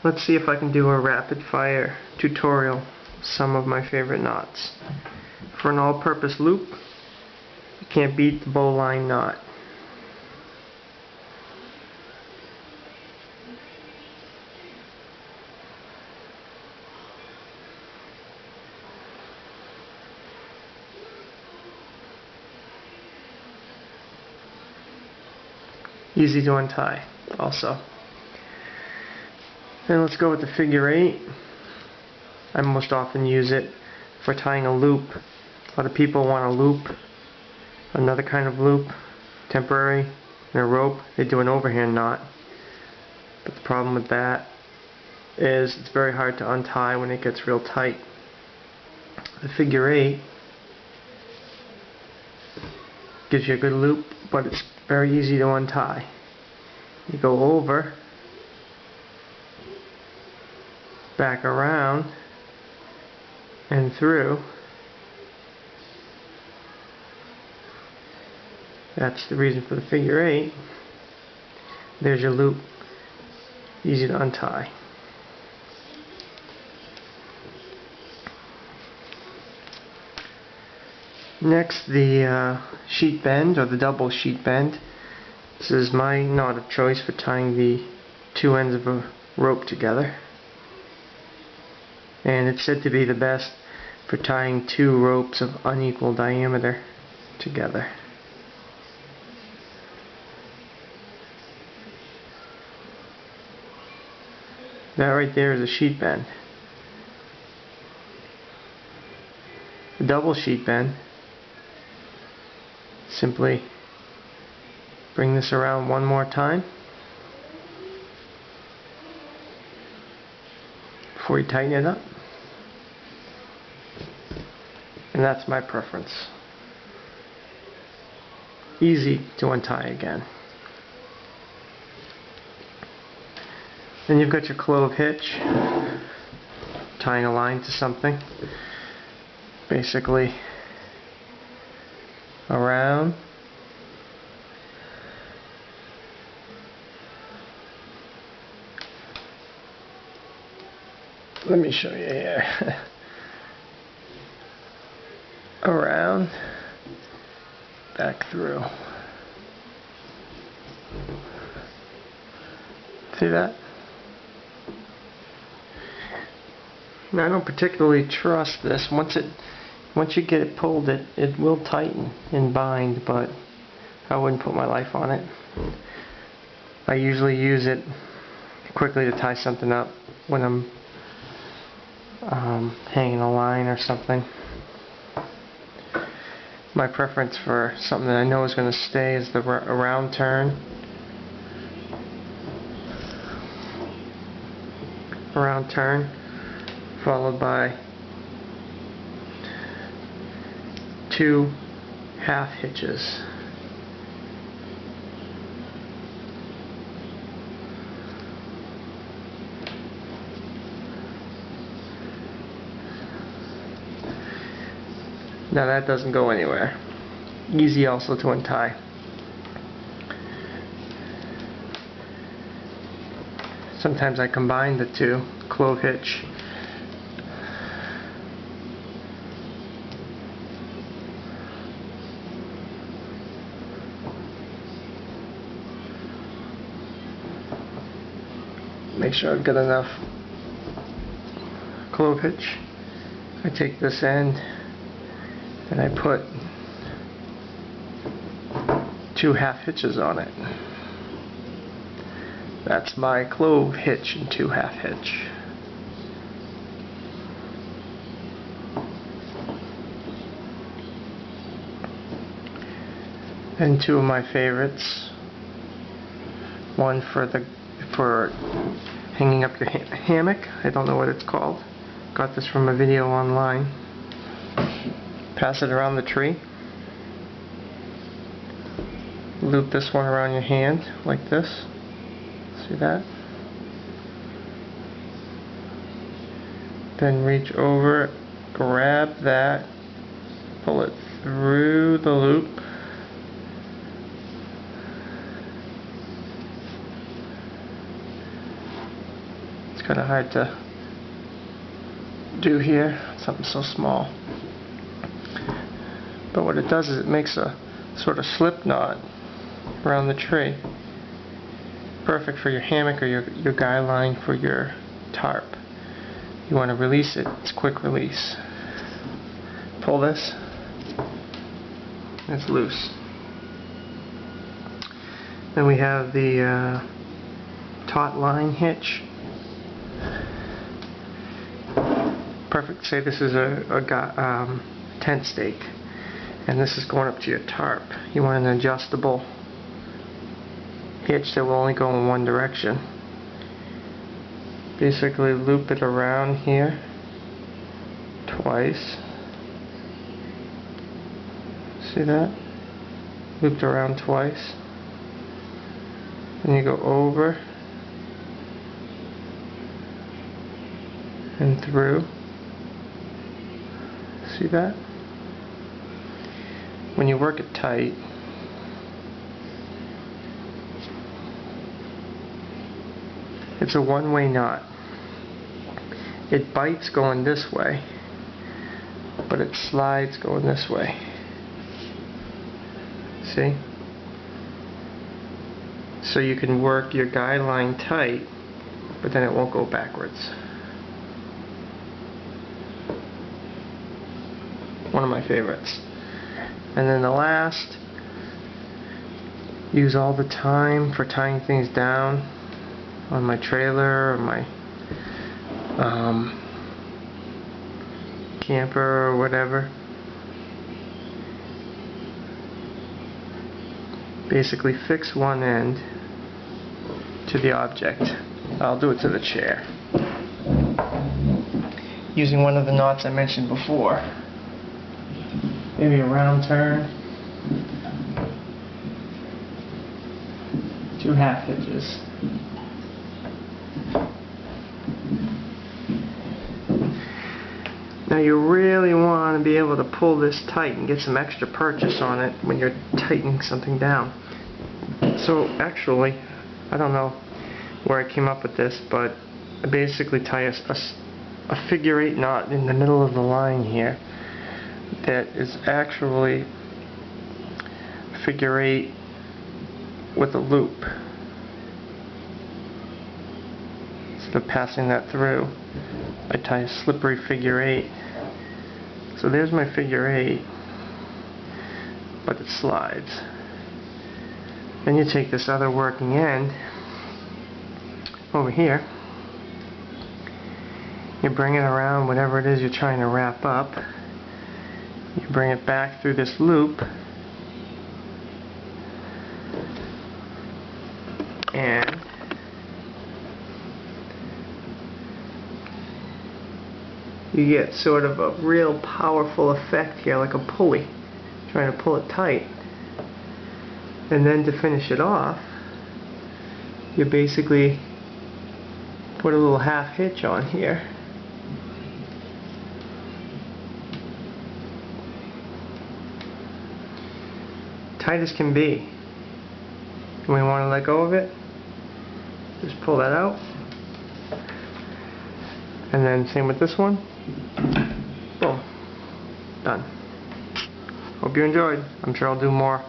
Let's see if I can do a rapid fire tutorial of some of my favorite knots. For an all-purpose loop, you can't beat the bowline knot. Easy to untie also. Then let's go with the figure 8. I most often use it for tying a loop. A lot of people want a loop, another kind of loop, temporary, and a rope. They do an overhand knot. But the problem with that is it's very hard to untie when it gets real tight. The figure 8 gives you a good loop, but it's very easy to untie. You go over, back around, and through. That's the reason for the figure 8. There's your loop. Easy to untie. Next, the sheet bend, or the double sheet bend. This is my knot of choice for tying the two ends of a rope together. And it's said to be the best for tying two ropes of unequal diameter together. That right there is a sheet bend. The double sheet bend, simply bring this around one more time before you tighten it up. And that's my preference. Easy to untie again. Then you've got your clove hitch, tying a line to something. Basically around, let me show you here. Around, back through. See that? Now, I don't particularly trust this. Once you get it pulled, it will tighten and bind, but I wouldn't put my life on it. I usually use it quickly to tie something up when I'm hanging a line or something. My preference for something that I know is going to stay is the round turn. A round turn followed by 2 half hitches. Now that doesn't go anywhere. Easy also to untie. Sometimes I combine the two, clove hitch. Make sure I've got enough clove hitch. I take this end and I put 2 half hitches on it. That's my clove hitch and 2 half hitch. And 2 of my favorites. One for hanging up your hammock. I don't know what it's called. Got this from a video online. Pass it around the tree. Loop this one around your hand like this. See that? Then reach over, grab that, pull it through the loop. kind of hard to do here, something so small. But what it does is it makes a sort of slip knot around the tree. Perfect for your hammock or your guy line for your tarp. You want to release it, it's quick release. Pull this, and it's loose. Then we have the taut line hitch. Perfect, say this is a tent stake, and this is going up to your tarp. You want an adjustable hitch that will only go in one direction. Basically loop it around here twice. See that? Looped around twice. Then you go over and through. See that? When you work it tight, it's a one-way knot. It bites going this way, but it slides going this way. See? So you can work your guy line tight, but then it won't go backwards. One of my favorites. And then the last, use all the time for tying things down on my trailer or my camper or whatever. Basically fix one end to the object. I'll do it to the chair. Using one of the knots I mentioned before. Maybe a round turn. 2 half hitches. Now you really want to be able to pull this tight and get some extra purchase on it when you're tightening something down. So actually, I don't know where I came up with this, but I basically tie a figure 8 knot in the middle of the line here that is actually figure 8 with a loop. Instead of passing that through, I tie a slippery figure 8. So there's my figure 8, but it slides. Then you take this other working end over here, you bring it around whatever it is you're trying to wrap up, you bring it back through this loop, and you get sort of a real powerful effect here, like a pulley, trying to pull it tight. And then to finish it off, you basically put a little half hitch on here. Tight as can be. When you want to let go of it, just pull that out. And then same with this one. Boom. Done. Hope you enjoyed. I'm sure I'll do more.